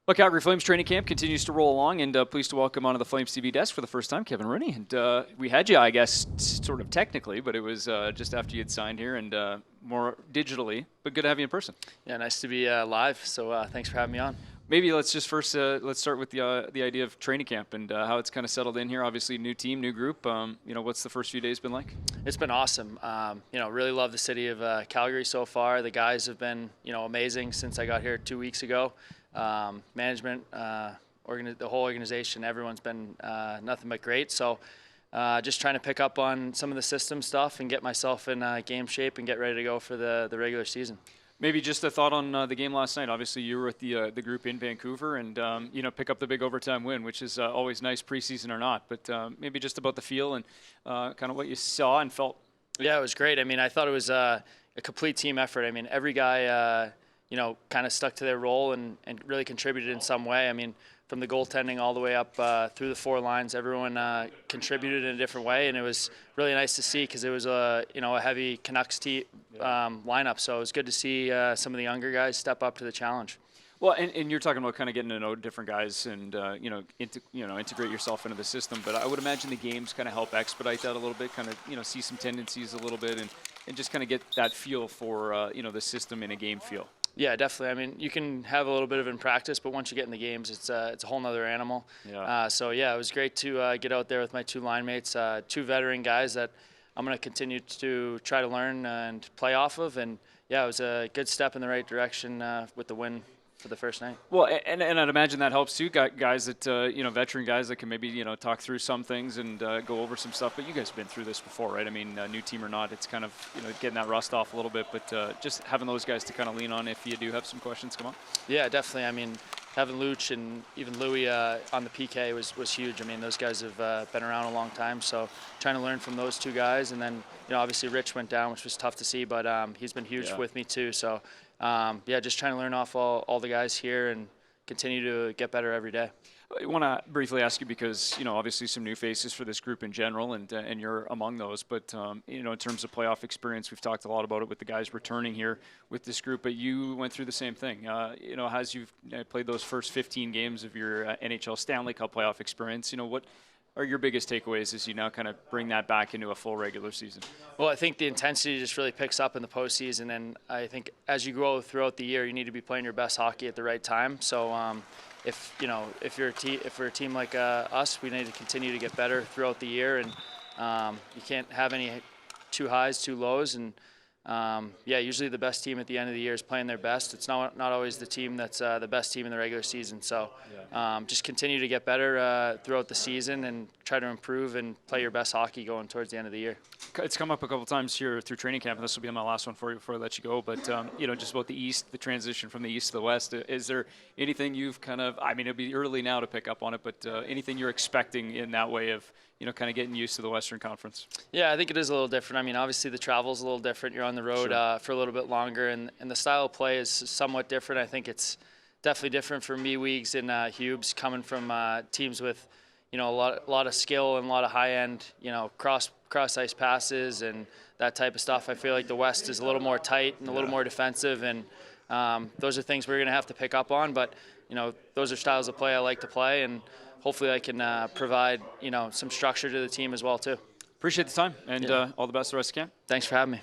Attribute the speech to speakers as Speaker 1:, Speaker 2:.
Speaker 1: Well, Calgary Flames training camp continues to roll along, and pleased to welcome onto the Flames TV desk for the first time, Kevin Rooney. And we had you, I guess, sort of technically, but it was just after you had signed here and more digitally. But good to have you in person.
Speaker 2: Yeah, nice to be live. So thanks for having me on.
Speaker 1: Maybe let's just first let's start with the idea of training camp and how it's kind of settled in here. Obviously, new team, new group. What's the first few days been like?
Speaker 2: It's been awesome. Really love the city of Calgary so far. The guys have been, amazing since I got here 2 weeks ago. Management, the whole organization, everyone's been nothing but great. So just trying to pick up on some of the system stuff and get myself in game shape and get ready to go for the regular season.
Speaker 1: Maybe just a thought on the game last night. Obviously, you were with the group in Vancouver and, pick up the big overtime win, which is always nice, preseason or not. But maybe just about the feel and kind of what you saw and felt.
Speaker 2: Yeah, it was great. I mean, I thought it was a complete team effort. I mean, every guy, kind of stuck to their role and really contributed in some way. I mean, from the goaltending all the way up through the four lines, everyone contributed in a different way, and it was really nice to see because it was a heavy Canucks team lineup. So it was good to see some of the younger guys step up to the challenge.
Speaker 1: Well, and you're talking about kind of getting to know different guys and integrate yourself into the system. But I would imagine the games kind of help expedite that a little bit, kind of see some tendencies a little bit, and just kind of get that feel for the system in a game feel.
Speaker 2: Yeah, definitely. I mean, you can have a little bit of it in practice, but once you get in the games, it's a whole nother animal.
Speaker 1: Yeah.
Speaker 2: It was great to get out there with my two line mates, two veteran guys that I'm going to continue to try to learn and play off of. And yeah, it was a good step in the right direction with the win for the first night.
Speaker 1: Well, and I'd imagine that helps too. Got guys that veteran guys that can maybe talk through some things and go over some stuff. But you guys have been through this before, right? I mean, new team or not, it's kind of getting that rust off a little bit. But just having those guys to kind of lean on if you do have some questions come up.
Speaker 2: Yeah, definitely. I mean, having Luch and even Louis on the PK was huge. I mean, those guys have been around a long time, so trying to learn from those two guys. And then obviously Rich went down, which was tough to see, but he's been huge with me too. So. Just trying to learn off all the guys here and continue to get better every day.
Speaker 1: I want to briefly ask you because, obviously some new faces for this group in general, and you're among those. But, in terms of playoff experience, we've talked a lot about it with the guys returning here with this group. But you went through the same thing. As you've played those first 15 games of your NHL Stanley Cup playoff experience, what are your biggest takeaways as you now kind of bring that back into a full regular season?
Speaker 2: Well, I think the intensity just really picks up in the postseason, and I think as you grow throughout the year, you need to be playing your best hockey at the right time. So, if we're a team like us, we need to continue to get better throughout the year, and you can't have any too highs, too lows, and usually the best team at the end of the year is playing their best. It's not always the team that's the best team in the regular season. So just continue to get better throughout the season and try to improve and play your best hockey going towards the end of the year.
Speaker 1: It's come up a couple times here through training camp, and this will be my last one for you before I let you go. But, just about the East, the transition from the East to the West, is there anything you've kind of, I mean, it'll be early now to pick up on it, but anything you're expecting in that way of, kind of getting used to the Western Conference?
Speaker 2: Yeah, I think it is a little different. I mean, obviously the travel's a little different. You're on the road for a little bit longer, and the style of play is somewhat different. I think it's definitely different for me, Weegs, and Hubes, coming from teams with, a lot of skill and a lot of high-end, cross ice passes and that type of stuff. I feel like the West is a little more tight and a little more defensive, and those are things we're going to have to pick up on. But those are styles of play I like to play, and hopefully I can provide some structure to the team as well too.
Speaker 1: Appreciate the time, and all the best the rest of camp.
Speaker 2: Thanks for having me.